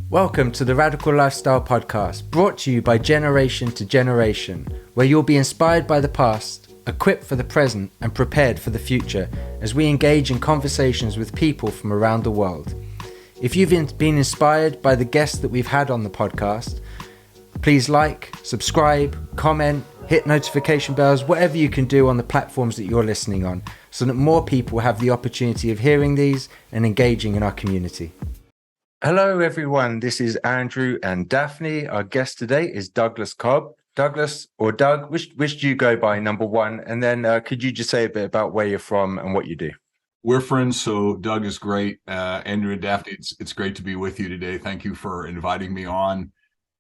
Welcome to the Radical Lifestyle Podcast, brought to you by Generation to Generation, where you'll be inspired by the past, equipped for the present, and prepared for the future as we engage in conversations with people from around the world. If you've been inspired by the guests that we've had on the podcast, please like, subscribe, comment, hit notification bells, whatever you can do on the platforms that you're listening on, so that more people have the opportunity of hearing these and engaging in our community. Hello, everyone. This is Andrew and Daphne. Our guest today is Douglas Cobb. Douglas, or Doug, which do you go by, number one? And then could you just say a bit about where you're from and what you do? We're friends, so Doug is great. Andrew and Daphne, it's great to be with you today. Thank you for inviting me on.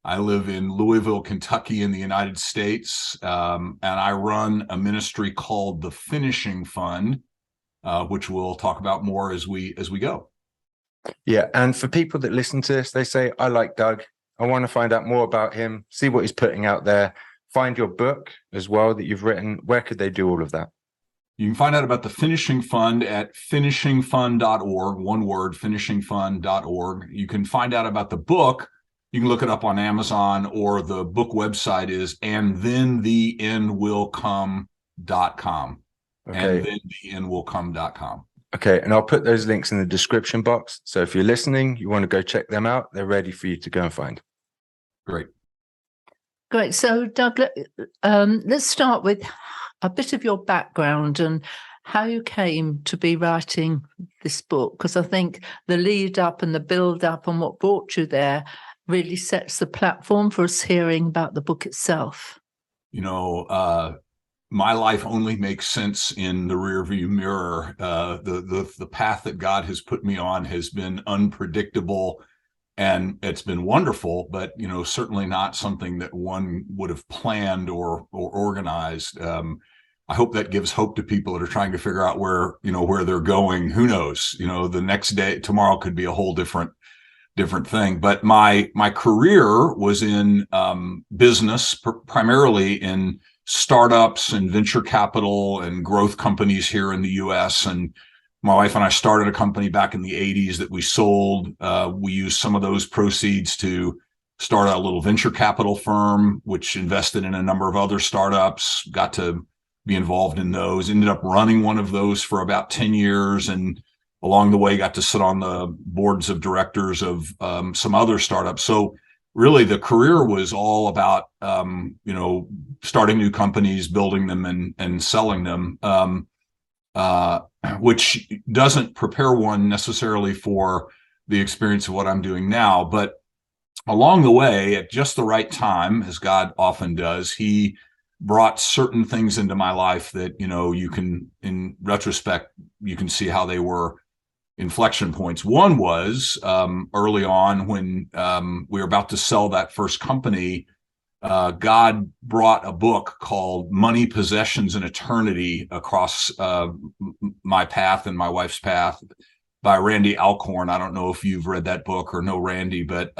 I live in Louisville, Kentucky in the United States, and I run a ministry called the Finishing Fund, which we'll talk about more as we go. Yeah, and for people that listen to this, they say, I like Doug. I want to find out more about him, see what he's putting out there, find your book as well that you've written. Where could they do all of that? You can find out about the Finishing Fund at finishingfund.org, one word, finishingfund.org. You can find out about the book. You can look it up on Amazon, or the book website is andthentheendwillcome.com. Okay. andthentheendwillcome.com. Okay, and I'll put those links in the description box. So if you're listening, you want to go check them out, they're ready for you to go and find. Great. So, Doug, let's start with a bit of your background and how you came to be writing this book, because I think the lead up and the build up and what brought you there really sets the platform for us hearing about the book itself. You know, my life only makes sense in the rearview mirror. The path that God has put me on has been unpredictable, and it's been wonderful, but certainly not something that one would have planned or organized. I hope that gives hope to people that are trying to figure out where they're going. Who knows? The next day, tomorrow could be a whole different thing. But my career was in business, primarily in startups and venture capital and growth companies here in the US. And my wife and I started a company back in the 80s that we sold. We used some of those proceeds to start a little venture capital firm, which invested in a number of other startups, got to be involved in those, ended up running one of those for about 10 years. And along the way, got to sit on the boards of directors of some other startups. So really, the career was all about, starting new companies, building them and selling them, which doesn't prepare one necessarily for the experience of what I'm doing now. But along the way, at just the right time, as God often does, he brought certain things into my life that, you can, in retrospect, you can see how they were inflection points. One was early on when we were about to sell that first company. God brought a book called Money, Possessions, and Eternity across my path and my wife's path by Randy Alcorn. I don't know if you've read that book or know Randy, but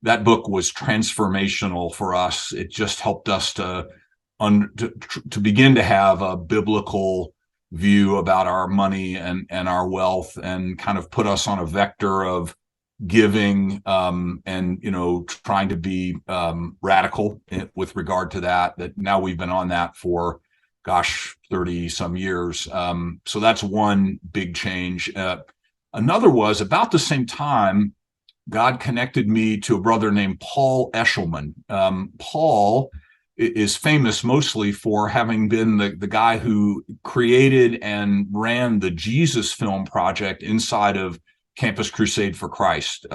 that book was transformational for us. It just helped us to begin to have a biblical view about our money and our wealth, and kind of put us on a vector of giving and trying to be radical with regard to that now we've been on that for 30 some years. So that's one big change. Another was about the same time God connected me to a brother named Paul Eshelman. Paul is famous mostly for having been the guy who created and ran the Jesus Film Project inside of Campus Crusade for Christ.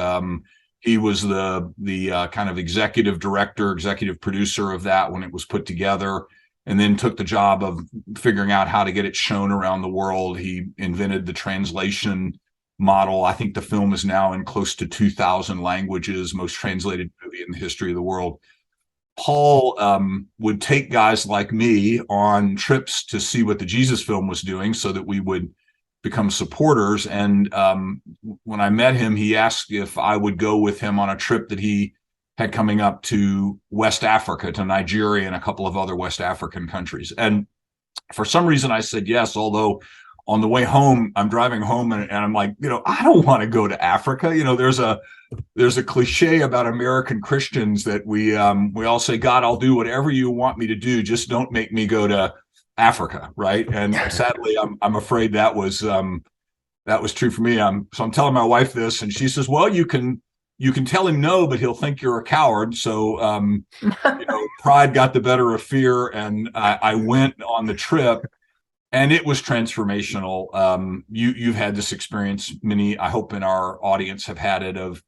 He was the kind of executive director, executive producer of that when it was put together, and then took the job of figuring out how to get it shown around the world. He invented the translation model. I think the film is now in close to 2,000 languages, most translated movie in the history of the world. Paul would take guys like me on trips to see what the Jesus Film was doing so that we would become supporters. And when I met him, he asked if I would go with him on a trip that he had coming up to West Africa, to Nigeria and a couple of other West African countries. And for some reason I said yes, although on the way home, I'm driving home and I'm like, I don't want to go to Africa. There's a cliche about American Christians that we all say, God, I'll do whatever you want me to do, just don't make me go to Africa, right? And sadly, I'm afraid that was true for me. So I'm telling my wife this, and she says, well, you can tell him no, but he'll think you're a coward. So pride got the better of fear, and I went on the trip. And it was transformational. You've had this experience. Many, I hope, in our audience have had it, of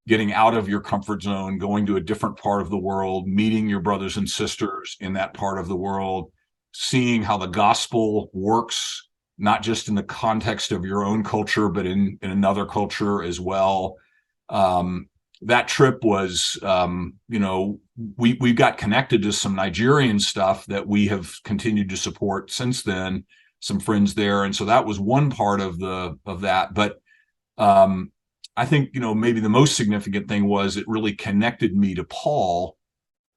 getting out of your comfort zone, going to a different part of the world, meeting your brothers and sisters in that part of the world, seeing how the gospel works, not just in the context of your own culture, but in another culture as well. That trip was, we got connected to some Nigerian stuff that we have continued to support since then, some friends there. And so that was one part of that. But I think, maybe the most significant thing was it really connected me to Paul.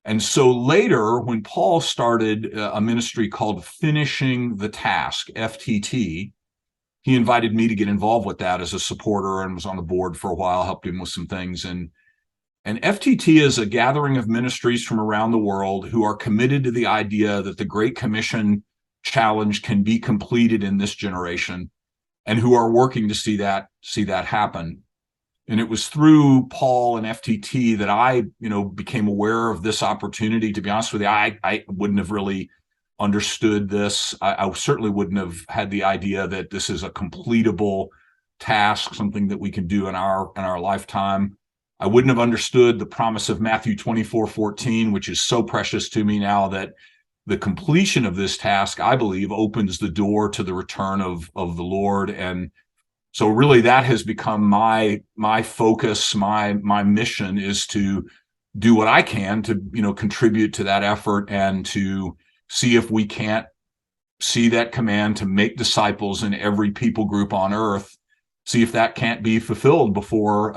And so later, when Paul started a ministry called Finishing the Task, FTT, he invited me to get involved with that as a supporter, and was on the board for a while, helped him with some things. And FTT is a gathering of ministries from around the world who are committed to the idea that the Great Commission challenge can be completed in this generation, and who are working to see that happen. And it was through Paul and FTT that I, became aware of this opportunity. To be honest with you, I wouldn't have really understood this. I certainly wouldn't have had the idea that this is a completable task, something that we can do in our lifetime. I wouldn't have understood the promise of Matthew 24:14, which is so precious to me now, that the completion of this task, I believe, opens the door to the return of the Lord. And so really that has become my focus, my mission, is to do what I can to, contribute to that effort, and to see if we can't see that command to make disciples in every people group on earth, see if that can't be fulfilled before,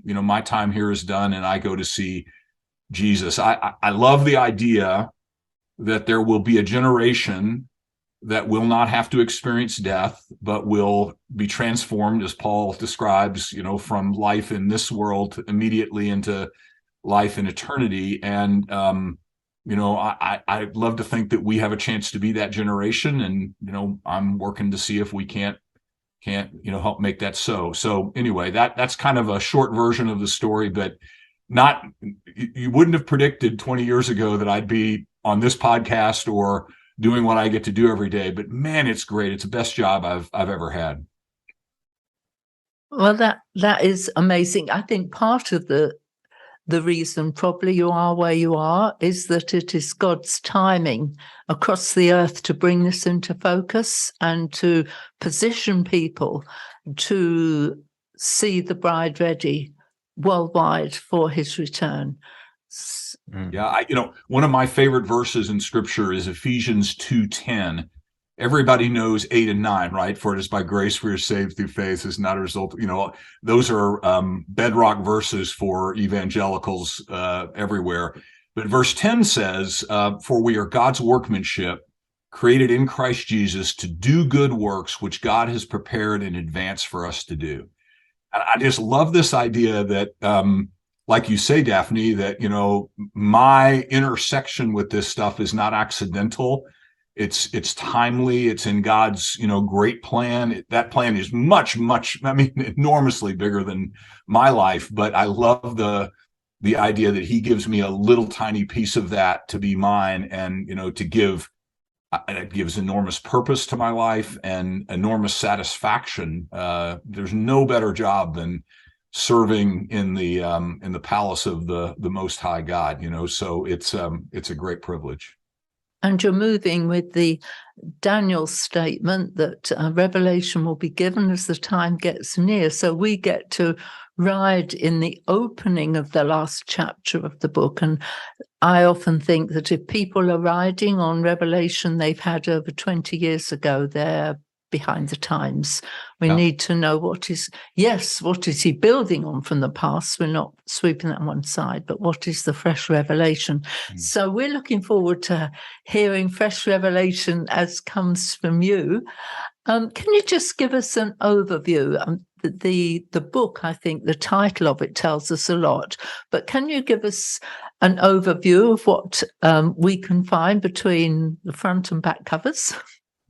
my time here is done and I go to see Jesus. I love the idea that there will be a generation that will not have to experience death, but will be transformed, as Paul describes, from life in this world immediately into life in eternity. And, I'd love to think that we have a chance to be that generation. And, I'm working to see if we can't, help make that so. So anyway, that's kind of a short version of the story, but you wouldn't have predicted 20 years ago that I'd be on this podcast or doing what I get to do every day. But man, it's great. It's the best job I've ever had. Well, that is amazing. I think part of the reason probably you are where you are is that it is God's timing across the earth to bring this into focus and to position people to see the bride ready worldwide for his return. Yeah, one of my favorite verses in Scripture is Ephesians 2:10. Everybody knows 8 and 9, right? For it is by grace we are saved through faith, is not a result. Those are bedrock verses for evangelicals everywhere. But verse 10 says, "For we are God's workmanship, created in Christ Jesus to do good works, which God has prepared in advance for us to do." And I just love this idea that, like you say, Daphne, that, my intersection with this stuff is not accidental. It's timely. It's in God's, great plan. That plan is much, enormously bigger than my life. But I love the idea that he gives me a little tiny piece of that to be mine, and, to give. It gives enormous purpose to my life and enormous satisfaction. There's no better job than serving in the palace of the Most High God. So it's a great privilege. And you're moving with the Daniel statement that revelation will be given as the time gets near. So we get to ride in the opening of the last chapter of the book. And I often think that if people are riding on revelation they've had over 20 years ago, they're behind the times. We need to know what is he building on from the past? We're not sweeping that on one side, but what is the fresh revelation? So we're looking forward to hearing fresh revelation as comes from you. Can you just give us an overview? The book, I think the title of it tells us a lot, but can you give us an overview of what we can find between the front and back covers?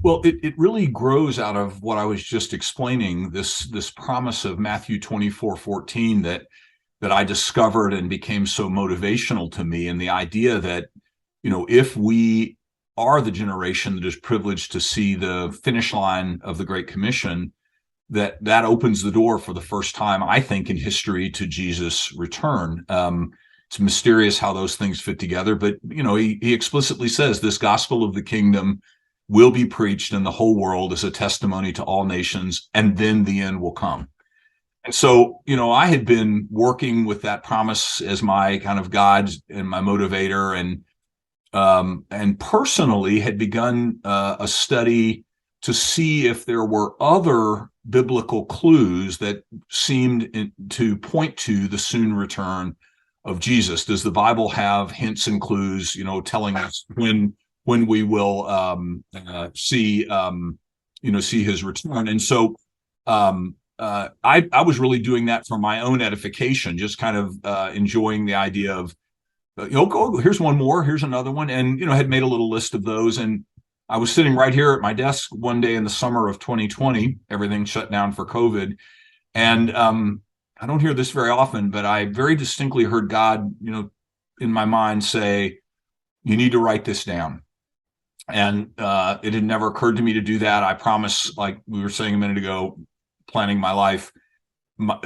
Well, it really grows out of what I was just explaining, this promise of Matthew 24:14 that I discovered and became so motivational to me, and the idea that, if we are the generation that is privileged to see the finish line of the Great Commission, that opens the door for the first time, I think, in history to Jesus' return. It's mysterious how those things fit together, but he explicitly says this gospel of the kingdom will be preached in the whole world as a testimony to all nations, and then the end will come. And so, I had been working with that promise as my kind of God and my motivator, and personally had begun a study to see if there were other biblical clues that seemed to point to the soon return of Jesus. Does the Bible have hints and clues, telling us when we will see his return? And so I was really doing that for my own edification, just kind of enjoying the idea of, here's one more, here's another one, and had made a little list of those. And I was sitting right here at my desk one day in the summer of 2020, everything shut down for COVID, and I don't hear this very often, but I very distinctly heard God, in my mind say, "You need to write this down." And it had never occurred to me to do that. I promise, like we were saying a minute ago, planning my life,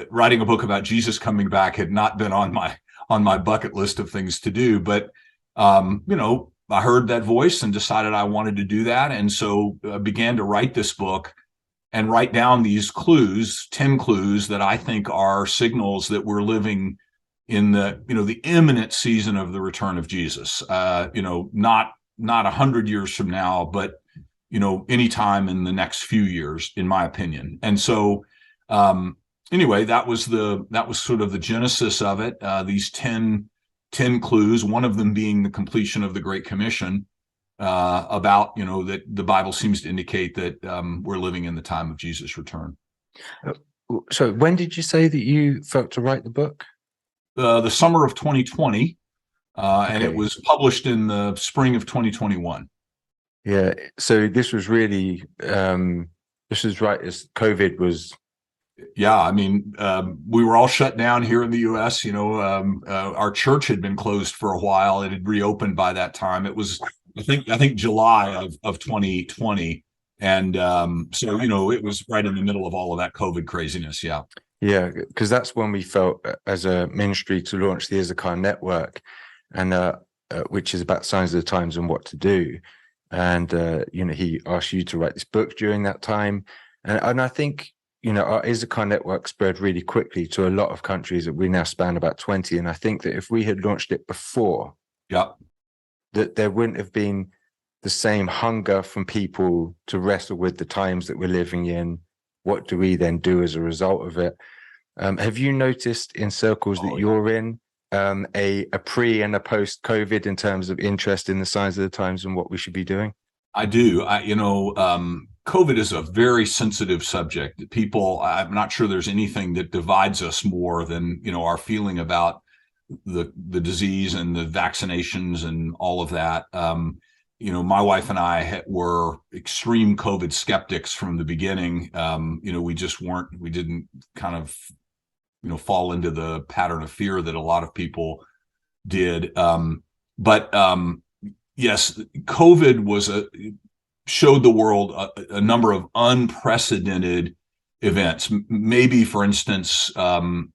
writing a book about Jesus coming back had not been on my bucket list of things to do. But I heard that voice and decided I wanted to do that, and so began to write this book and write down these clues, 10 clues that I think are signals that we're living in the imminent season of the return of Jesus. Not 100 years from now, but anytime in the next few years, in my opinion. And so anyway, that was sort of the genesis of it. These 10 clues, one of them being the completion of the Great Commission, about that the Bible seems to indicate that we're living in the time of Jesus' return. So when did you say that you felt to write the book? The summer of 2020, and it Okay. was published in the spring of 2021. Yeah. So this was really this is right as COVID was. Yeah, I mean, we were all shut down here in the U.S. Our church had been closed for a while. It had reopened by that time. It was, I think July of 2020, and so it was right in the middle of all of that COVID craziness. Yeah. Yeah, because that's when we felt as a ministry to launch the Issachar Network, and which is about signs of the times and what to do. And he asked you to write this book during that time, and I think. Our Issachar network spread really quickly to a lot of countries that we now span about 20. And I think that if we had launched it before, yeah, that there wouldn't have been the same hunger from people to wrestle with the times that we're living in. What do we then do as a result of it? Have you noticed in circles that you're in a pre and a post COVID in terms of interest in the signs of the times and what we should be doing? I do. COVID is a very sensitive subject. I'm not sure there's anything that divides us more than, our feeling about the disease and the vaccinations and all of that. My wife and I were extreme COVID skeptics from the beginning. We didn't kind of, fall into the pattern of fear that a lot of people did. But yes, COVID showed the world a number of unprecedented events. Maybe, for instance, the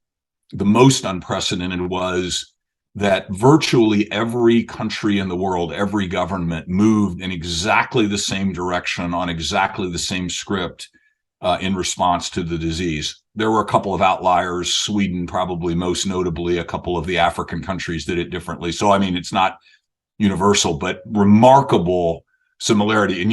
most unprecedented was that virtually every country in the world, every government moved in exactly the same direction on exactly the same script in response to the disease. There were a couple of outliers, Sweden probably most notably, a couple of the African countries did it differently. So, I mean, it's not universal, but remarkable similarity. And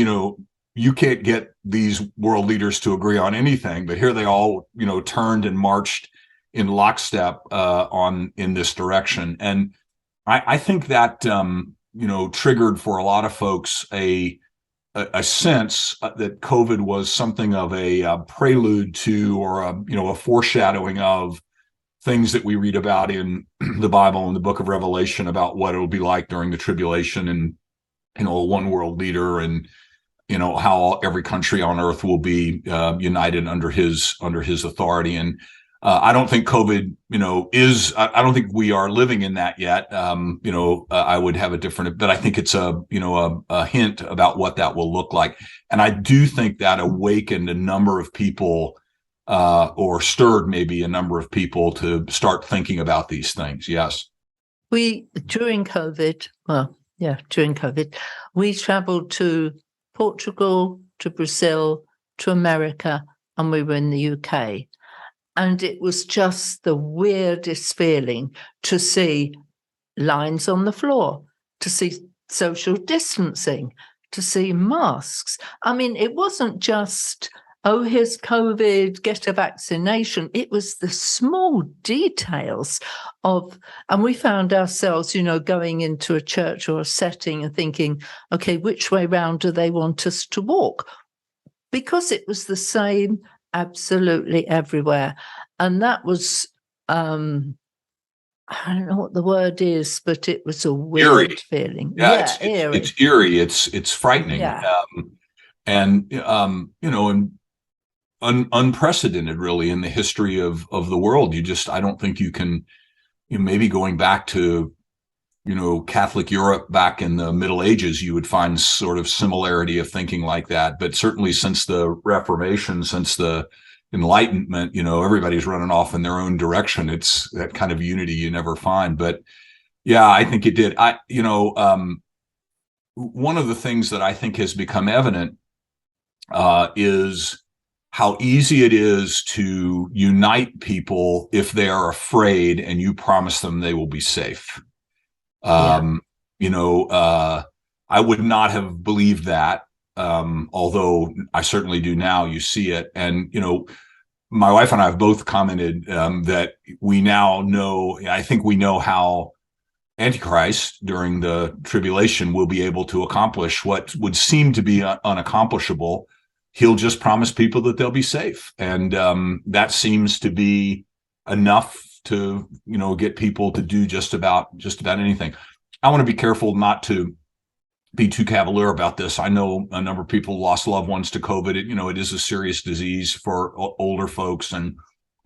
you can't get these world leaders to agree on anything, but here they all turned and marched in lockstep in this direction. And I think that triggered for a lot of folks a a sense that COVID was something of a prelude to, or a foreshadowing of things that we read about in the Bible and the book of Revelation about what it'll be like during the tribulation, and a one world leader, and how every country on earth will be united under his authority. And I don't think COVID, is. I don't think we are living in that yet. I would have a different, but I think it's a hint about what that will look like. And I do think that awakened a number of people, or stirred maybe a number of people to start thinking about these things. Yes. During COVID, we traveled to Portugal, to Brazil, to America, and we were in the UK. And it was just the weirdest feeling to see lines on the floor, to see social distancing, to see masks. I mean, it wasn't just, oh, here's COVID, get a vaccination. It was the small details and we found ourselves, going into a church or a setting and thinking, okay, which way round do they want us to walk? Because it was the same absolutely everywhere. And that was, I don't know what the word is, but it was a weird feeling. Yeah, eerie. It's eerie. It's frightening. Yeah. And unprecedented really in the history of the world. I don't think you can, maybe going back to, Catholic Europe back in the Middle Ages, you would find sort of similarity of thinking like that. But certainly since the Reformation, since the Enlightenment, everybody's running off in their own direction. It's that kind of unity you never find. But yeah, I think it did. One of the things that I think has become evident is how easy it is to unite people if they are afraid and you promise them they will be safe. I would not have believed that, although I certainly do now. You see it. And, my wife and I have both commented that we now know, I think we know how Antichrist during the tribulation will be able to accomplish what would seem to be unaccomplishable. He'll just promise people that they'll be safe. And that seems to be enough to, get people to do just about anything. I want to be careful not to be too cavalier about this. I know a number of people lost loved ones to COVID. It is a serious disease for older folks. And,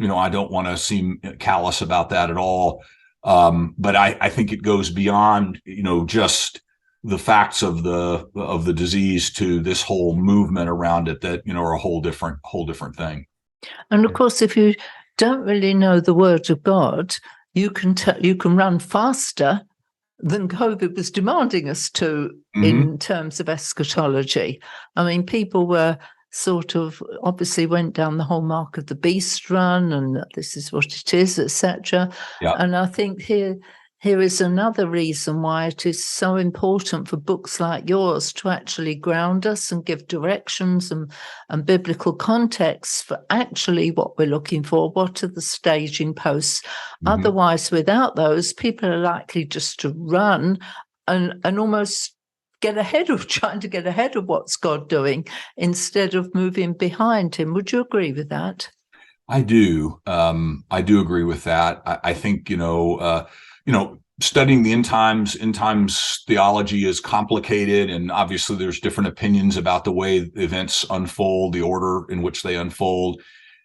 I don't want to seem callous about that at all. But I think it goes beyond, just the facts of the disease to this whole movement around it that, are a whole different thing. And of course, if you don't really know the word of God, you can run faster than COVID was demanding us to in terms of eschatology. I mean, people were sort of obviously went down the whole mark of the beast run, and this is what it is, etc. Yeah. And I think here is another reason why it is so important for books like yours to actually ground us and give directions and biblical context for actually what we're looking for. What are the staging posts? Otherwise, without those, people are likely just to run and almost trying to get ahead of what's God doing instead of moving behind him. Would you agree with that? I do. I do agree with that. I think, studying the end times theology is complicated, and obviously there's different opinions about the way events unfold, the order in which they unfold.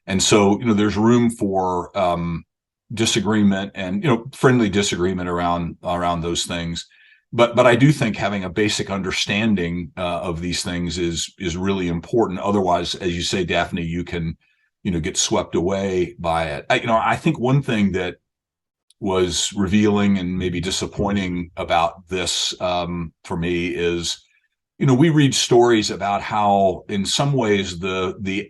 And so, there's room for disagreement and, friendly disagreement around those things. But I do think having a basic understanding of these things is really important. Otherwise, as you say, Daphne, you can, get swept away by it. I think one thing that was revealing and maybe disappointing about this for me is, we read stories about how, in some ways, the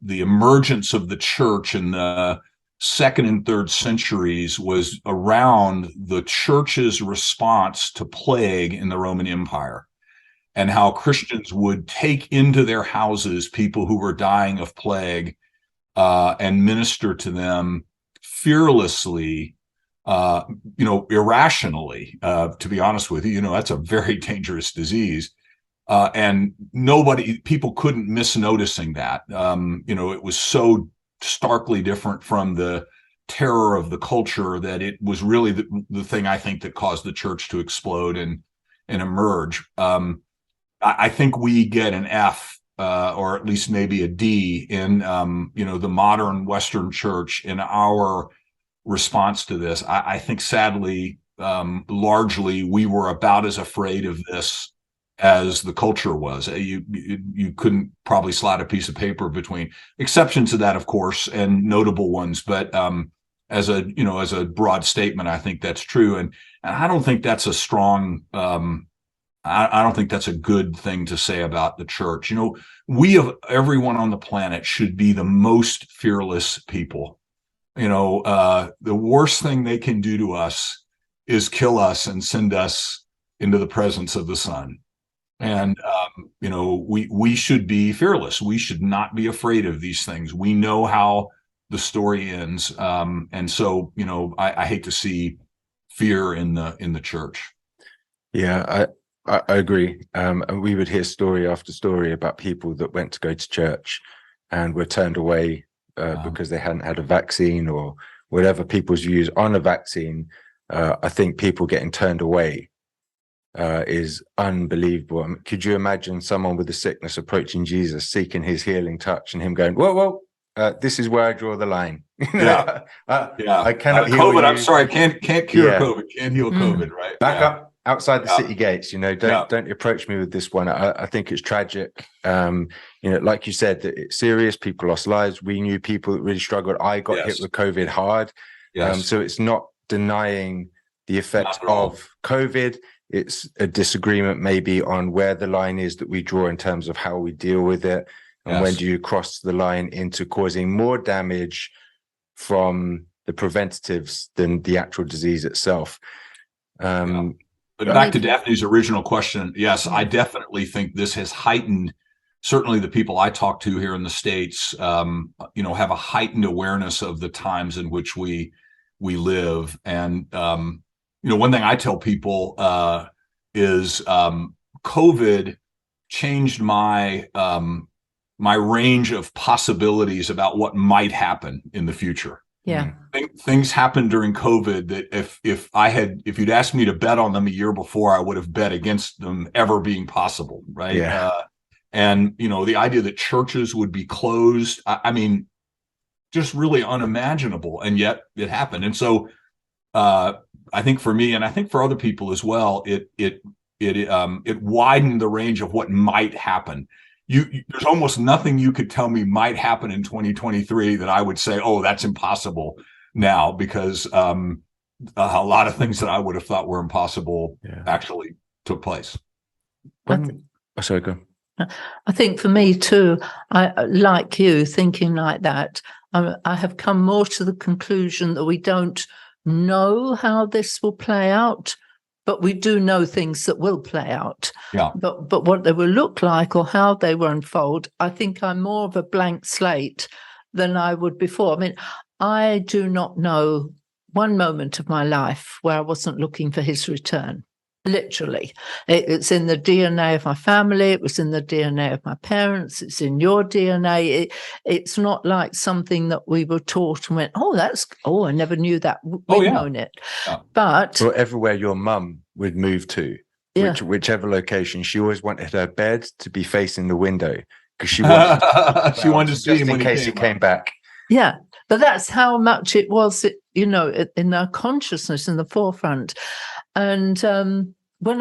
emergence of the church in the second and third centuries was around the church's response to plague in the Roman Empire, and how Christians would take into their houses people who were dying of plague and minister to them fearlessly, irrationally. To be honest with you, that's a very dangerous disease. and people couldn't miss noticing that. It was so starkly different from the terror of the culture that it was really the thing I think that caused the church to explode and emerge. I think we get an F, or at least maybe a D in the modern Western church in our response to this. I think sadly, largely we were about as afraid of this as the culture was. You couldn't probably slide a piece of paper between exceptions to that, of course, and notable ones, but as a broad statement, I think that's true, and I don't think that's a strong. I don't think that's a good thing to say about the church. We of everyone on the planet should be the most fearless people. The worst thing they can do to us is kill us and send us into the presence of the Son. And we should be fearless. We should not be afraid of these things. We know how the story ends, and so I hate to see fear in the church. Yeah, I agree. And we would hear story after story about people that went to go to church and were turned away because they hadn't had a vaccine or whatever people's views on a vaccine. I think people getting turned away is unbelievable. Could you imagine someone with a sickness approaching Jesus, seeking his healing touch, and him going, whoa, this is where I draw the line. Yeah. I cannot heal COVID. you. I'm sorry, can't cure COVID. Can't heal COVID. Right. Back up outside the city gates. Don't approach me with this one. I think it's tragic. Like you said, that it's serious. People lost lives. We knew people that really struggled. I got hit with COVID hard. Yes. So it's not denying the effects of COVID. It's a disagreement maybe on where the line is that we draw in terms of how we deal with it. And when do you cross the line into causing more damage from the preventatives than the actual disease itself? But back to Daphne's original question, yes, I definitely think this has heightened. Certainly, the people I talk to here in the States, have a heightened awareness of the times in which we live. And one thing I tell people is COVID changed my range of possibilities about what might happen in the future. Yeah. Things happened during COVID that if you'd asked me to bet on them a year before, I would have bet against them ever being possible. Right. Yeah. And the idea that churches would be closed, just really unimaginable. And yet it happened. And so I think for me, and I think for other people as well, it widened the range of what might happen. There's almost nothing you could tell me might happen in 2023 that I would say, oh, that's impossible now, because a lot of things that I would have thought were impossible actually took place. Sorry, go. I think for me too, I like you thinking like that. I have come more to the conclusion that we don't know how this will play out, but we do know things that will play out. Yeah. But what they will look like or how they will unfold, I think I'm more of a blank slate than I would before. I do not know one moment of my life where I wasn't looking for his return. Literally. It's in the DNA of my family. It was in the DNA of my parents. It's in your DNA. It's not like something that we were taught and went, I never knew that. We've known it. Yeah. But everywhere your mum would move to, whichever location, she always wanted her bed to be facing the window because she wanted to see him in case he came back. Yeah. But that's how much it was, in our consciousness in the forefront. And when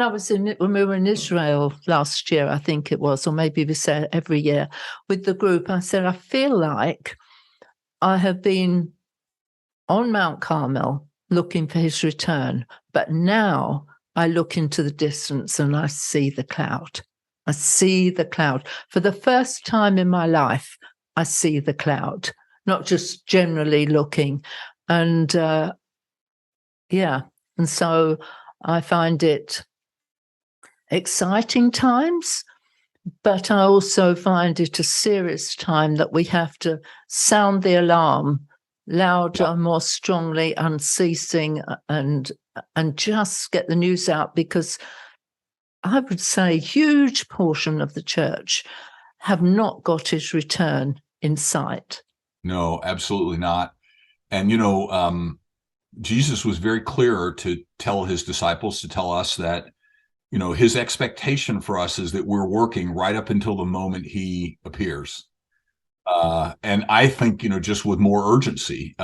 we were in Israel last year, I think it was, or maybe we say every year with the group, I said, I feel like I have been on Mount Carmel looking for his return, but now I look into the distance and I see the cloud. I see the cloud. For the first time in my life, I see the cloud, not just generally looking. And and so I find it exciting times, but I also find it a serious time that we have to sound the alarm louder, more strongly, unceasing, and just get the news out, because I would say, huge portion of the church have not got his return in sight. No, absolutely not. And, Jesus was very clear to tell his disciples, to tell us that, his expectation for us is that we're working right up until the moment he appears. And I think, just with more urgency,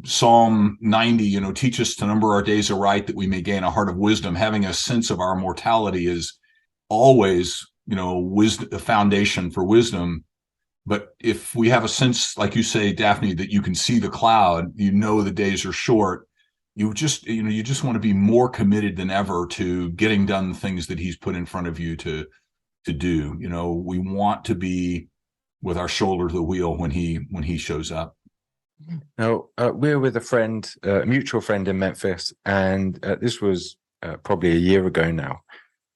Psalm 90, teach us to number our days aright that we may gain a heart of wisdom. Having a sense of our mortality is always, wisdom, a foundation for wisdom. But if we have a sense, like you say, Daphne, that you can see the cloud, the days are short, you just want to be more committed than ever to getting done the things that he's put in front of you to do. We want to be with our shoulder to the wheel when he shows up. Now, we were with a friend, a mutual friend in Memphis, and this was probably a year ago now.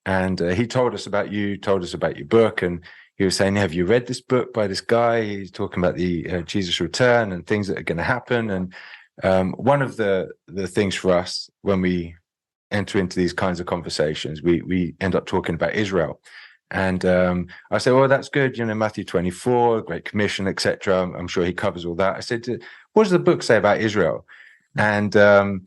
And he told us about your book, and he was saying, have you read this book by this guy? He's talking about the Jesus return and things that are going to happen. And one of the things for us when we enter into these kinds of conversations, we end up talking about Israel. And I said, well, that's good. Matthew 24, Great Commission, etc. I'm sure he covers all that. I said, what does the book say about Israel? And at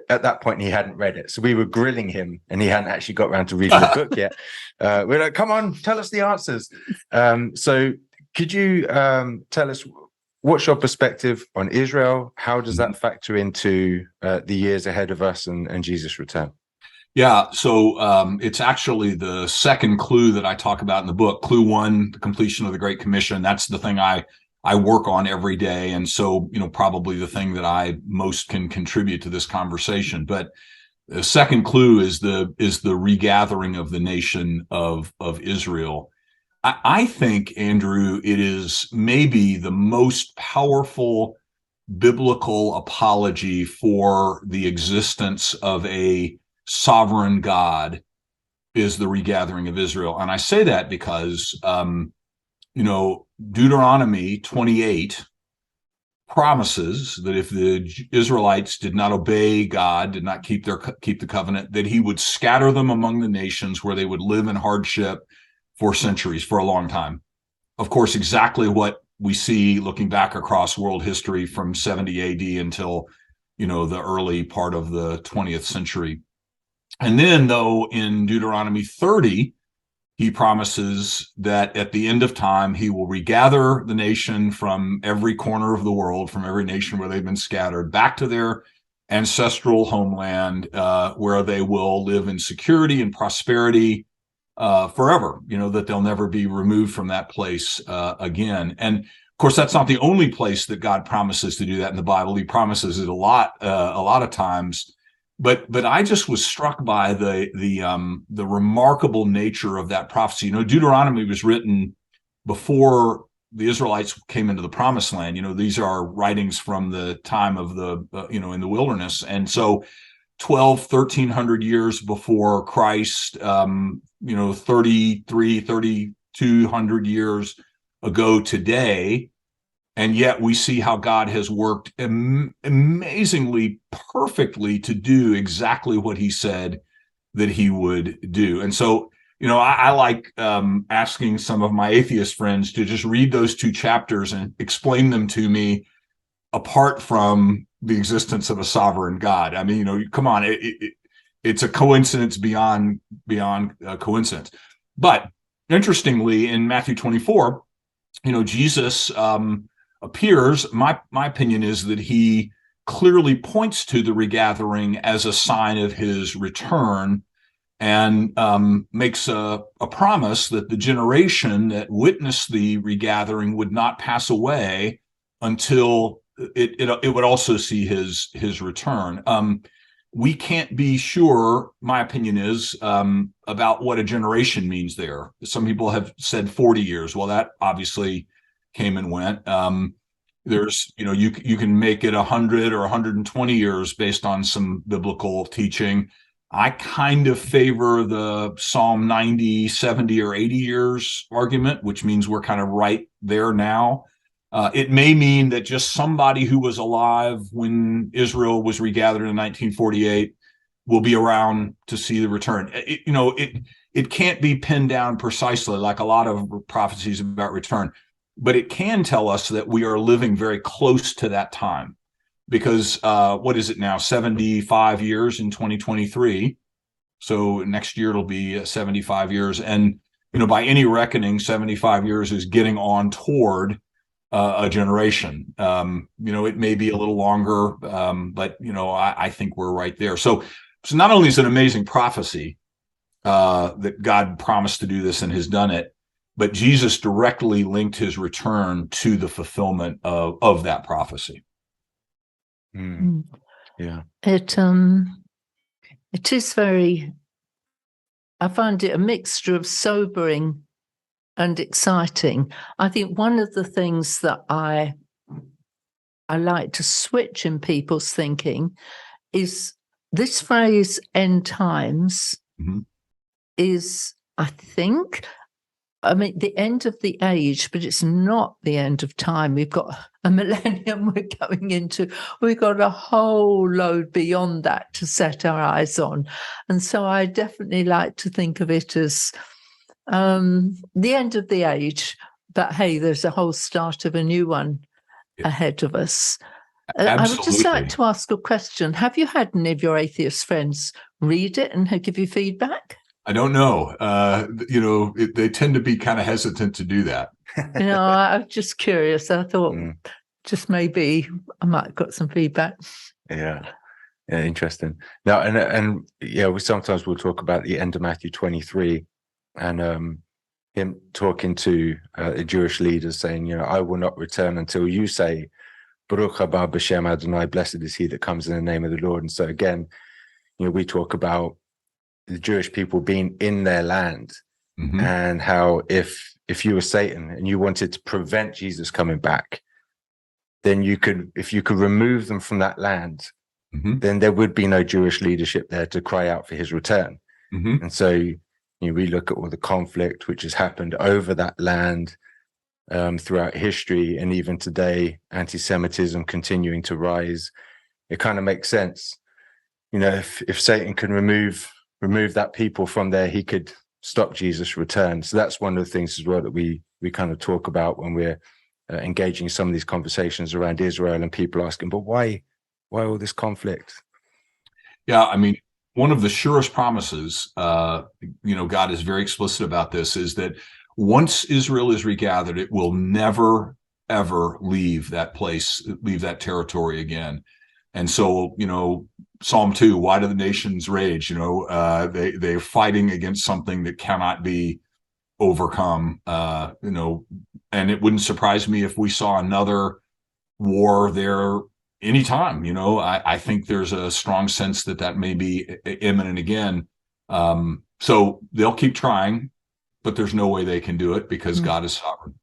that point, he hadn't read it. So we were grilling him, and he hadn't actually got around to reading the book yet. We're like, come on, tell us the answers. So could you tell us, what's your perspective on Israel? How does that factor into the years ahead of us and Jesus' return? Yeah, so it's actually the second clue that I talk about in the book. Clue 1, the completion of the Great Commission. That's the thing I work on every day, and so probably the thing that I most can contribute to this conversation. But the second clue is the regathering of the nation of Israel. I think, Andrew, it is maybe the most powerful biblical apology for the existence of a sovereign God is the regathering of Israel. And I say that because, Deuteronomy 28 promises that if the Israelites did not obey God, did not keep the covenant, that he would scatter them among the nations where they would live in hardship for centuries, for a long time. Of course, exactly what we see looking back across world history from 70 AD until, the early part of the 20th century. And then, though, in Deuteronomy 30, he promises that at the end of time, he will regather the nation from every corner of the world, from every nation where they've been scattered, back to their ancestral homeland, where they will live in security and prosperity forever, that they'll never be removed from that place again. And of course, that's not the only place that God promises to do that in the Bible. He promises it a lot of times. But I just was struck by the remarkable nature of that prophecy. Deuteronomy was written before the Israelites came into the Promised Land. These are writings from the time of the in the wilderness, and so 1,300 years before Christ, 3,200 years ago today. And yet we see how God has worked amazingly perfectly to do exactly what he said that he would do. And so, I like asking some of my atheist friends to just read those 2 chapters and explain them to me apart from the existence of a sovereign God. I mean, come on, it's a coincidence beyond coincidence. But interestingly, in Matthew 24, Jesus appears. My opinion is that he clearly points to the regathering as a sign of his return, and makes a promise that the generation that witnessed the regathering would not pass away until it would also see his return. We can't be sure, my opinion is, about what a generation means there. Some people have said 40 years. Well, that obviously came and went. There's, you can make it 100 or 120 years based on some biblical teaching. I kind of favor the Psalm 90, 70, or 80 years argument, which means we're kind of right there now. It may mean that just somebody who was alive when Israel was regathered in 1948 will be around to see the return. It can't be pinned down precisely like a lot of prophecies about return, but it can tell us that we are living very close to that time, because what is it now, 75 years in 2023. So next year it'll be 75 years. And, by any reckoning, 75 years is getting on toward a generation. It may be a little longer, but, I think we're right there. So not only is it an amazing prophecy that God promised to do this and has done it, but Jesus directly linked his return to the fulfillment of that prophecy. Yeah. It is very, I find it a mixture of sobering and exciting. I think one of the things that I like to switch in people's thinking is this phrase "end times" is, I think, the end of the age, but it's not the end of time. We've got a millennium we're going into. We've got a whole load beyond that to set our eyes on. And so I definitely like to think of it as the end of the age, but hey, there's a whole start of a new one ahead of us. I would just like to ask a question. Have you had any of your atheist friends read it and give you feedback? I don't know. They tend to be kind of hesitant to do that. I'm just curious. I thought just maybe I might have got some feedback. Yeah, interesting. Now, and sometimes we'll talk about the end of Matthew 23, and him talking to the Jewish leaders, saying, I will not return until you say, Baruch haba b'shem Adonai, blessed is he that comes in the name of the Lord. And so again, we talk about the Jewish people being in their land, and how if you were Satan and you wanted to prevent Jesus coming back, then if you could remove them from that land, then there would be no Jewish leadership there to cry out for his return. And so we look at all the conflict which has happened over that land throughout history, and even today, anti-Semitism continuing to rise. It kind of makes sense. If Satan can remove that people from there, he could stop Jesus' return. So that's one of the things as well that we kind of talk about when we're engaging some of these conversations around Israel, and people asking, but why all this conflict? Yeah, one of the surest promises, God is very explicit about this, is that once Israel is regathered, it will never, ever leave that place, leave that territory again. And so, Psalm 2, why do the nations rage? They're fighting against something that cannot be overcome, and it wouldn't surprise me if we saw another war there anytime. I think there's a strong sense that may be imminent again. So they'll keep trying, but there's no way they can do it because God is sovereign.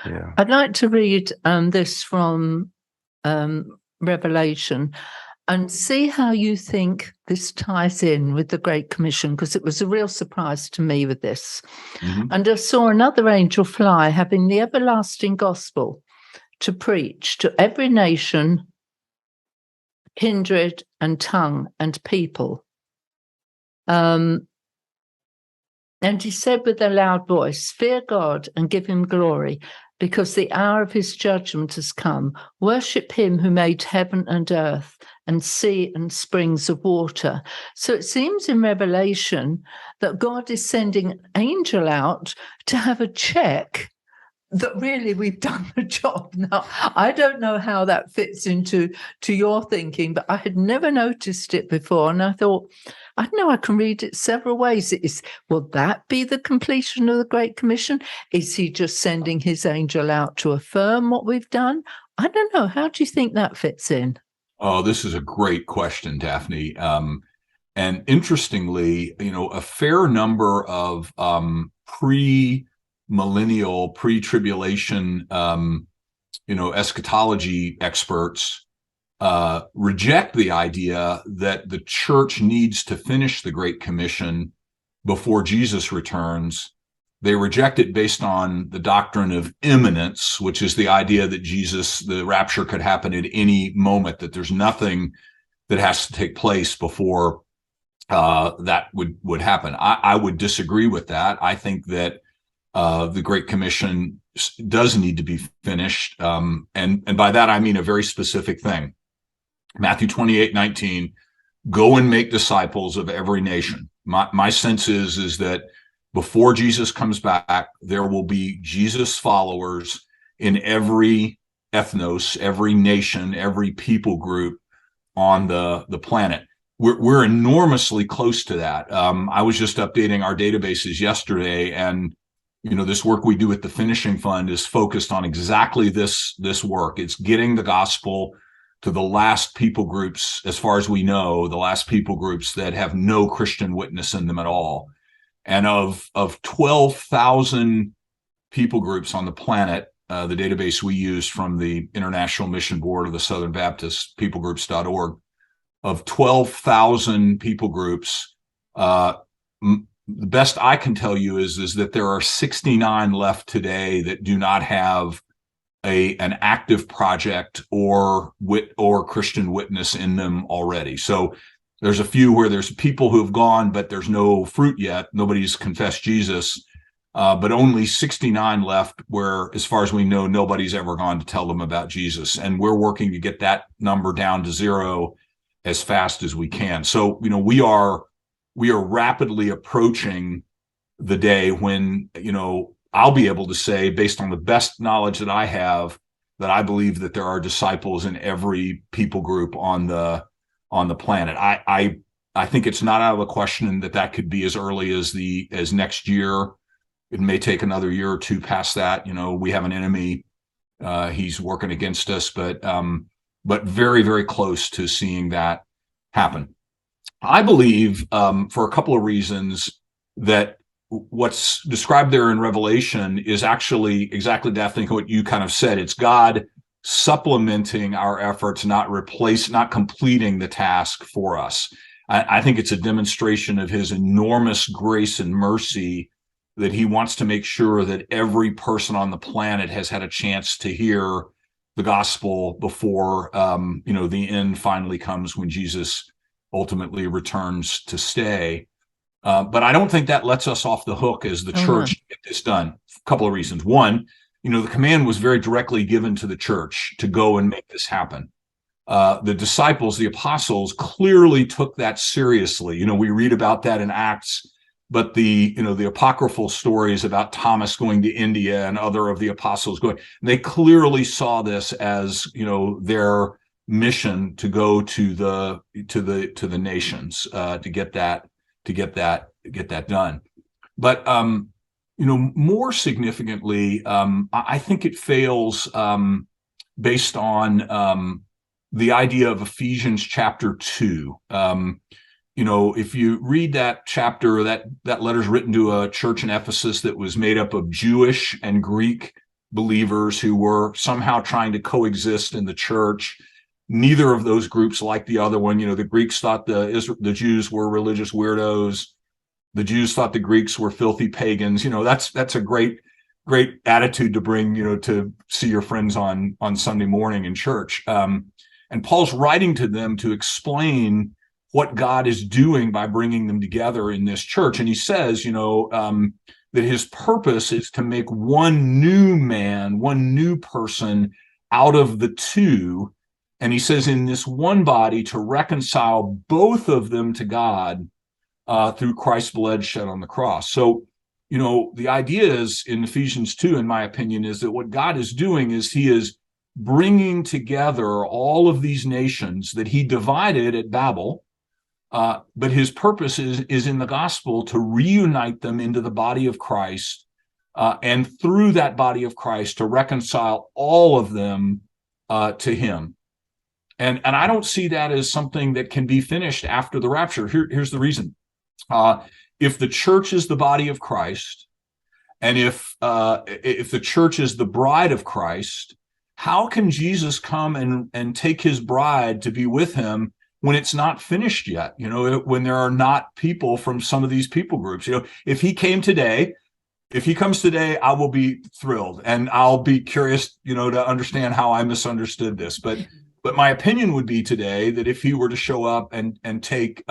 Yeah. I'd like to read this from Revelation and see how you think this ties in with the Great Commission, because it was a real surprise to me with this. And I saw another angel fly, having the everlasting gospel to preach to every nation, kindred and tongue and people. And he said with a loud voice, fear God and give him glory, because the hour of his judgment has come. Worship him who made heaven and earth and sea and springs of water. So it seems in Revelation that God is sending an angel out to have a check that really we've done the job. Now, I don't know how that fits into your thinking, but I had never noticed it before. And I thought, I know I can read it several ways. Will that be the completion of the Great Commission? Is he just sending his angel out to affirm what we've done? I don't know. How do you think that fits in? Oh, this is a great question, Daphne. And interestingly, a fair number of pre-millennial, pre-tribulation, eschatology experts reject the idea that the church needs to finish the Great Commission before Jesus returns. They reject it based on the doctrine of imminence, which is the idea that the rapture could happen at any moment, that there's nothing that has to take place before that would happen. I would disagree with that. I think that the Great Commission does need to be finished, and by that I mean a very specific thing. Matthew 28:19, go and make disciples of every nation. My sense is that before Jesus comes back, there will be Jesus followers in every ethnos, every nation, every people group on the planet. We're enormously close to that. I was just updating our databases yesterday, and this work we do at the Finishing Fund is focused on exactly this work. It's getting the gospel to the last people groups, as far as we know, the last people groups that have no Christian witness in them at all. And of 12,000 people groups on the planet, the database we use from the International Mission Board of the Southern Baptist, peoplegroups.org, of 12,000 people groups, the best I can tell you is that there are 69 left today that do not have an active project or Christian witness in them already. So there's a few where there's people who have gone, but there's no fruit yet. Nobody's confessed Jesus, but only 69 left where, as far as we know, nobody's ever gone to tell them about Jesus. And we're working to get that number down to 0 as fast as we can. So, we are rapidly approaching the day when, I'll be able to say, based on the best knowledge that I have, that I believe that there are disciples in every people group on the planet. I think it's not out of the question that could be as early as next year. It may take another year or two past that. We have an enemy; he's working against us, but very, very close to seeing that happen. I believe, for a couple of reasons, that what's described there in Revelation is actually exactly, Daphne, what you kind of said. It's God supplementing our efforts, not completing the task for us. I think it's a demonstration of his enormous grace and mercy that he wants to make sure that every person on the planet has had a chance to hear the gospel before the end finally comes, when Jesus ultimately returns to stay. But I don't think that lets us off the hook as the church to get this done. A couple of reasons. One, the command was very directly given to the church to go and make this happen. The disciples, the apostles, clearly took that seriously. We read about that in Acts, but the apocryphal stories about Thomas going to India and other of the apostles going, they clearly saw this as, their mission to go to the nations, to get that done. But more significantly, I think it fails based on the idea of Ephesians chapter 2. If you read that chapter, that letter's written to a church in Ephesus that was made up of Jewish and Greek believers who were somehow trying to coexist in the church. Neither of those groups liked the other one. The Greeks thought the Jews were religious weirdos. The Jews thought the Greeks were filthy pagans. That's a great attitude to bring, to see your friends on Sunday morning in church. And Paul's writing to them to explain what God is doing by bringing them together in this church. And he says, that his purpose is to make one new man, one new person out of the two. And he says, in this one body, to reconcile both of them to God through Christ's blood shed on the cross. So, the idea is in Ephesians 2, in my opinion, is that what God is doing is he is bringing together all of these nations that he divided at Babel. But his purpose is in the gospel to reunite them into the body of Christ, and through that body of Christ to reconcile all of them to him. And I don't see that as something that can be finished after the rapture. Here's the reason. If the church is the body of Christ, and if the church is the bride of Christ, how can Jesus come and take his bride to be with him when it's not finished yet? When there are not people from some of these people groups. If he comes today, I will be thrilled, and I'll be curious, to understand how I misunderstood this. But my opinion would be today that if he were to show up and take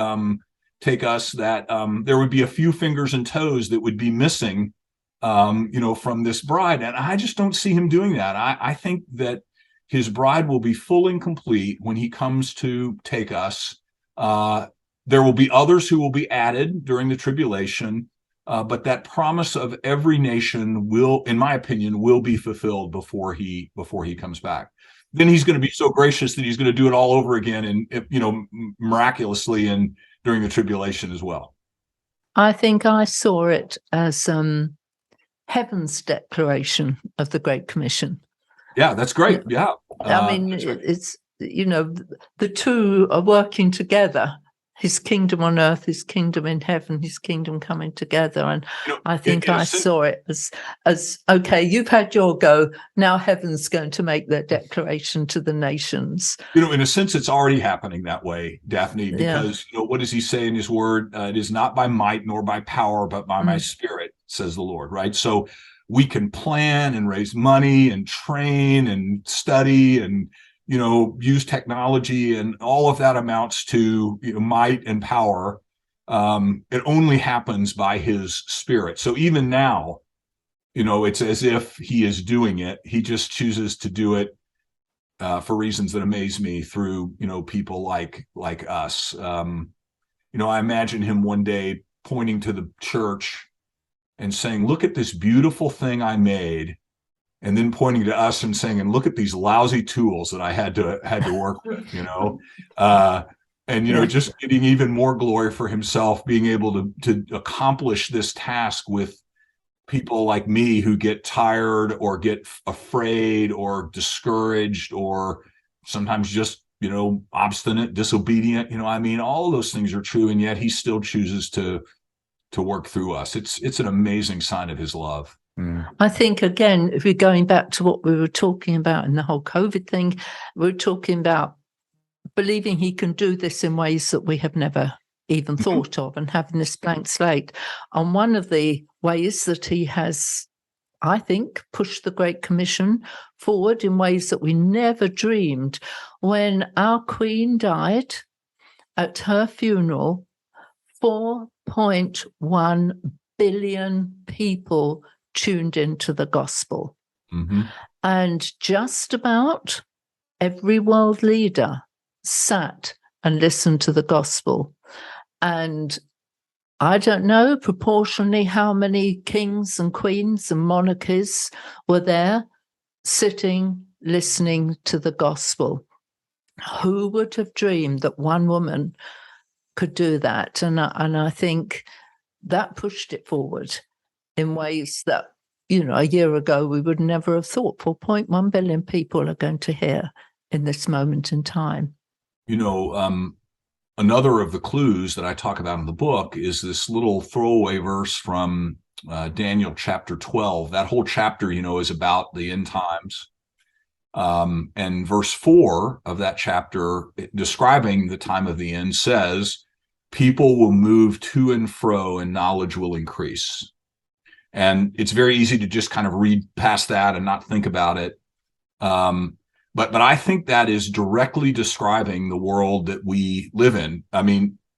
take us, that there would be a few fingers and toes that would be missing, from this bride. And I just don't see him doing that. I think that his bride will be full and complete when he comes to take us. There will be others who will be added during the tribulation, but that promise of every nation will, in my opinion, will be fulfilled before he comes back. Then he's going to be so gracious that he's going to do it all over again, and miraculously, and during the tribulation as well. I think I saw it as heaven's declaration of the Great Commission. Yeah, that's great. Yeah. I mean, it's, the two are working together. His kingdom on earth, his kingdom in heaven, his kingdom coming together. And I think I saw it as, okay, you've had your go. Now heaven's going to make their declaration to the nations. In a sense, it's already happening that way, Daphne, because, what does he say in his word? It is not by might nor by power, but by my spirit, says the Lord, right? So we can plan and raise money and train and study and, use technology, and all of that amounts to might and power. It only happens by his spirit. So even now, it's as if he is doing it. He just chooses to do it for reasons that amaze me through, people like us. I imagine him one day pointing to the church and saying, look at this beautiful thing I made. And then pointing to us and saying, and look at these lousy tools that I had to work with, just getting even more glory for himself, being able to accomplish this task with people like me who get tired or get afraid or discouraged or sometimes just, obstinate, disobedient. All of those things are true. And yet he still chooses to work through us. It's an amazing sign of his love. I think, again, if we're going back to what we were talking about in the whole COVID thing, we're talking about believing he can do this in ways that we have never even thought of, and having this blank slate. And one of the ways that he has, I think, pushed the Great Commission forward in ways that we never dreamed. When our Queen died, at her funeral, 4.1 billion people tuned into the gospel. And just about every world leader sat and listened to the gospel. And I don't know proportionally how many kings and queens and monarchies were there sitting, listening to the gospel. Who would have dreamed that one woman could do that? And I think that pushed it forward in ways that, a year ago, we would never have thought 4.1 billion people are going to hear in this moment in time. Another of the clues that I talk about in the book is this little throwaway verse from Daniel chapter 12. That whole chapter, is about the end times. And verse 4 of that chapter, describing the time of the end, says, people will move to and fro and knowledge will increase. And it's very easy to just kind of read past that and not think about it. But I think that is directly describing the world that we live in.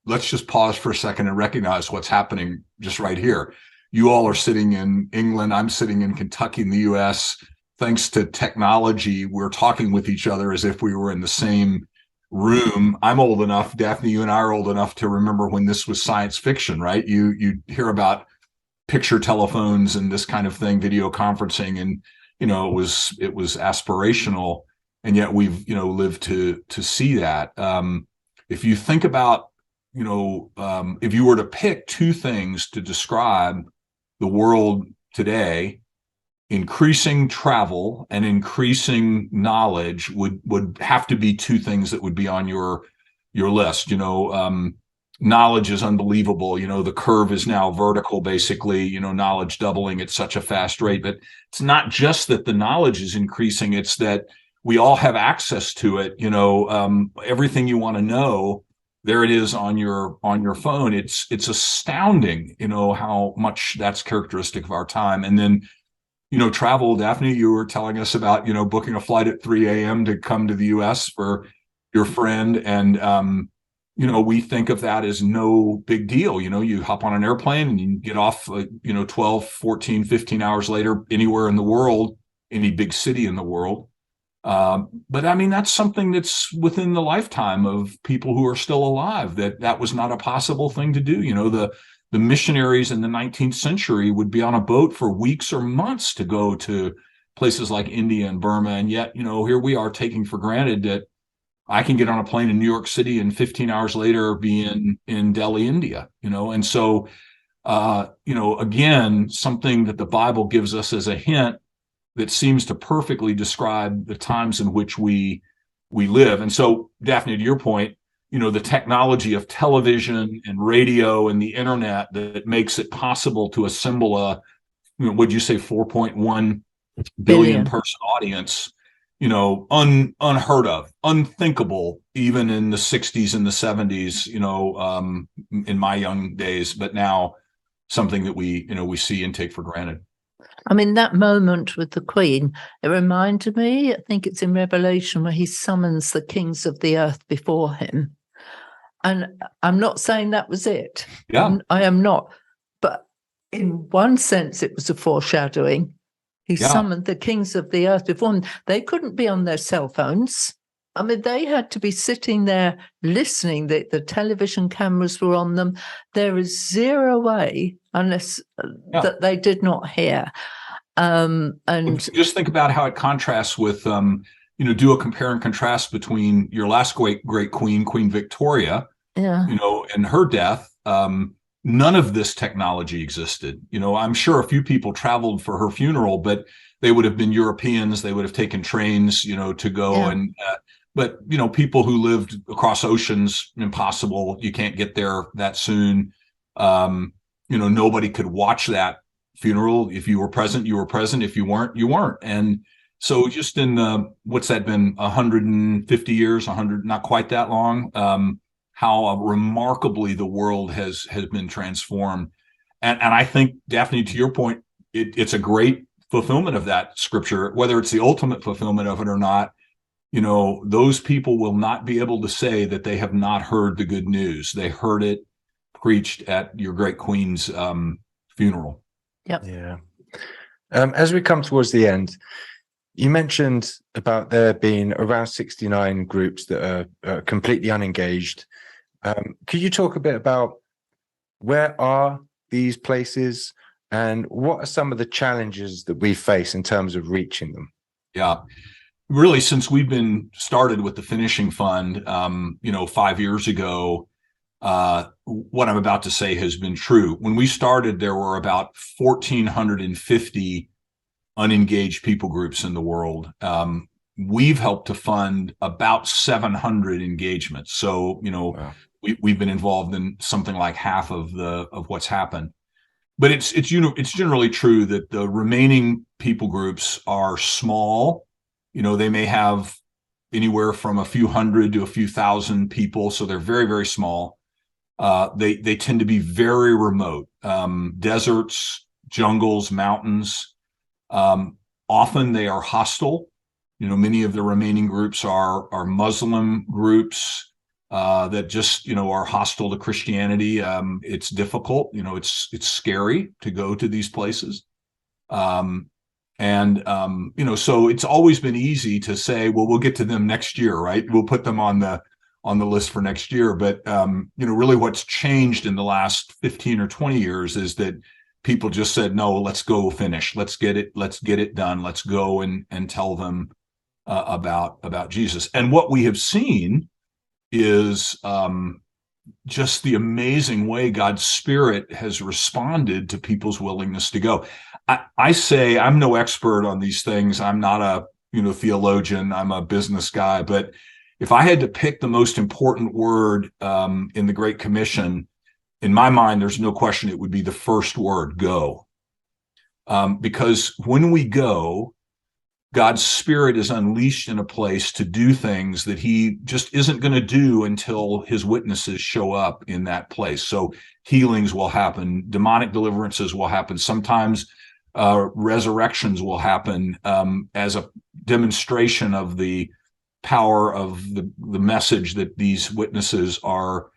Let's just pause for a second and recognize what's happening just right here. You all are sitting in England. I'm sitting in Kentucky in the U.S. Thanks to technology, we're talking with each other as if we were in the same room. I'm old enough, Daphne, you and I are old enough to remember when this was science fiction, right? You hear about picture telephones and this kind of thing, video conferencing, and it was aspirational, and yet we've lived to see that. If you think about if you were to pick two things to describe the world today, increasing travel and increasing knowledge would have to be two things that would be on your list. Knowledge is unbelievable. The curve is now vertical, basically, knowledge doubling at such a fast rate. But it's not just that the knowledge is increasing, it's that we all have access to it. Everything you want to know, there it is on your phone. It's astounding, how much that's characteristic of our time. And then, travel, Daphne, you were telling us about, booking a flight at 3 a.m. to come to the US for your friend. And, we think of that as no big deal. You hop on an airplane and you get off, 12, 14, 15 hours later, anywhere in the world, any big city in the world. But I mean, that's something that's within the lifetime of people who are still alive, that was not a possible thing to do. The missionaries in the 19th century would be on a boat for weeks or months to go to places like India and Burma. And yet, here we are taking for granted that I can get on a plane in New York City and 15 hours later be in Delhi, India, and so, again, something that the Bible gives us as a hint that seems to perfectly describe the times in which we live. And so, Daphne, to your point, the technology of television and radio and the internet that makes it possible to assemble would you say 4.1 billion person audience, unheard of, unthinkable, even in the 60s and the 70s, in my young days, but now something that we see and take for granted. I mean, that moment with the Queen, it reminded me, I think it's in Revelation, where he summons the kings of the earth before him. And I'm not saying that was it. Yeah. I am not. But in one sense, it was a foreshadowing. He summoned the kings of the earth before him. They couldn't be on their cell phones. I mean, they had to be sitting there listening. The television cameras were on them. There is zero way, unless that they did not hear. And just think about how it contrasts with, do a compare and contrast between your last great queen, Queen Victoria, and her death. None of this technology existed. I'm sure a few people traveled for her funeral, but they would have been Europeans. They would have taken trains, to go but people who lived across oceans, impossible. You can't get there that soon. Nobody could watch that funeral. If you were present, you were present. If you weren't, you weren't. And so just in what's that been, 150 years, 100, not quite that long, how remarkably the world has been transformed. And I think, Daphne, to your point, it's a great fulfillment of that scripture, whether it's the ultimate fulfillment of it or not. Those people will not be able to say that they have not heard the good news. They heard it preached at your great Queen's funeral. Yep. Yeah. As we come towards the end, you mentioned about there being around 69 groups that are completely unengaged. Could you talk a bit about where are these places and what are some of the challenges that we face in terms of reaching them? Yeah. Really, since we've been started with the Finishing Fund, 5 years ago, what I'm about to say has been true. When we started, there were about 1,450 unengaged people groups in the world. We've helped to fund about 700 engagements. So, wow. We've been involved in something like half of what's happened. But it's generally true that the remaining people groups are small. They may have anywhere from a few hundred to a few thousand people, so they're very, very small. They tend to be very remote, deserts, jungles, mountains. Often they are hostile. Many of the remaining groups are Muslim groups that just are hostile to Christianity. It's difficult. It's scary to go to these places. So it's always been easy to say, well, we'll get to them next year, right? We'll put them on the list for next year. But, really what's changed in the last 15 or 20 years is that people just said, no, let's go finish. Let's get it done. Let's go and tell them about Jesus. And what we have seen is just the amazing way God's Spirit has responded to people's willingness to go. I say I'm no expert on these things. I'm not a theologian. I'm a business guy. But if I had to pick the most important word in the Great Commission, in my mind, there's no question it would be the first word, go. Because when we go, God's Spirit is unleashed in a place to do things that he just isn't going to do until his witnesses show up in that place. So healings will happen, demonic deliverances will happen. Sometimes resurrections will happen as a demonstration of the power of the message that these witnesses are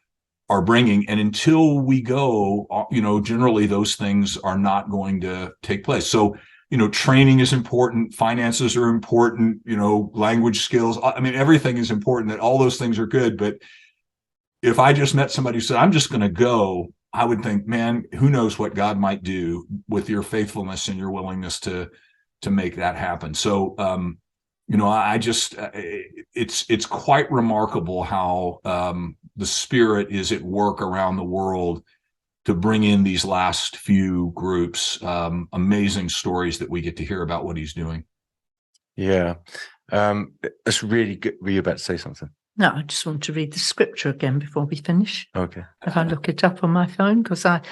bringing. And until we go, generally those things are not going to take place. So, training is important, finances are important, language skills. I mean, everything is important, that all those things are good. But if I just met somebody who said, I'm just going to go, I would think, man, who knows what God might do with your faithfulness and your willingness to make that happen. So, I just, it's quite remarkable how the Spirit is at work around the world to bring in these last few groups. Amazing stories that we get to hear about what he's doing. Yeah. That's really good. Were you about to say something? No, I just want to read the scripture again before we finish. Okay. If I look it up on my phone, because I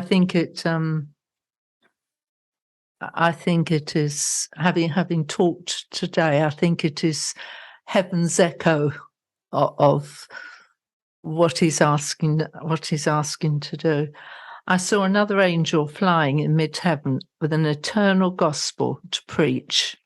think it is, having talked today, I think it is heaven's echo of what he's asking to do. I saw another angel flying in mid-heaven with an eternal gospel to preach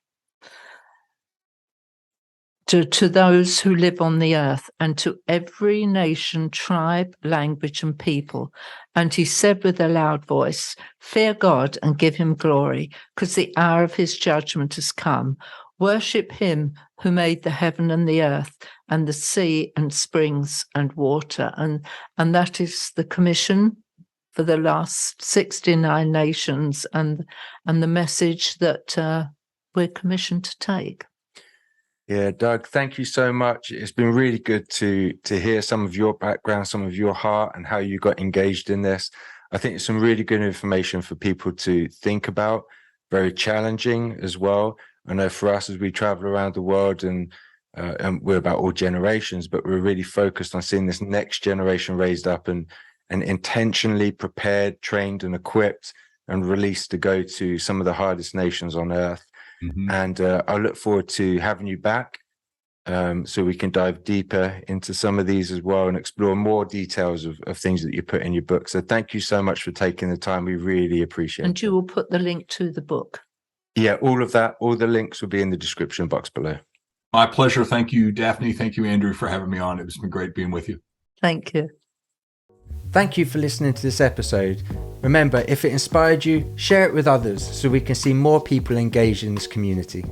to those who live on the earth, and to every nation, tribe, language, and people. And he said with a loud voice, fear God and give him glory, because the hour of his judgment has come. Worship him who made the heaven and the earth and the sea and springs and water. And that is the commission for the last 69 nations, and the message that we're commissioned to take. Yeah, Doug, thank you so much. It's been really good to hear some of your background, some of your heart, and how you got engaged in this. I think it's some really good information for people to think about, very challenging as well. I know for us, as we travel around the world, and we're about all generations, but we're really focused on seeing this next generation raised up and intentionally prepared, trained, and equipped and released to go to some of the hardest nations on earth. Mm-hmm. And I look forward to having you back so we can dive deeper into some of these as well and explore more details of things that you put in your book. So thank you so much for taking the time. We really appreciate it. And you will put the link to the book. Yeah, all of that, all the links will be in the description box below. My pleasure. Thank you, Daphne. Thank you, Andrew, for having me on. It's been great being with you. Thank you. Thank you for listening to this episode. Remember, if it inspired you, share it with others so we can see more people engaged in this community.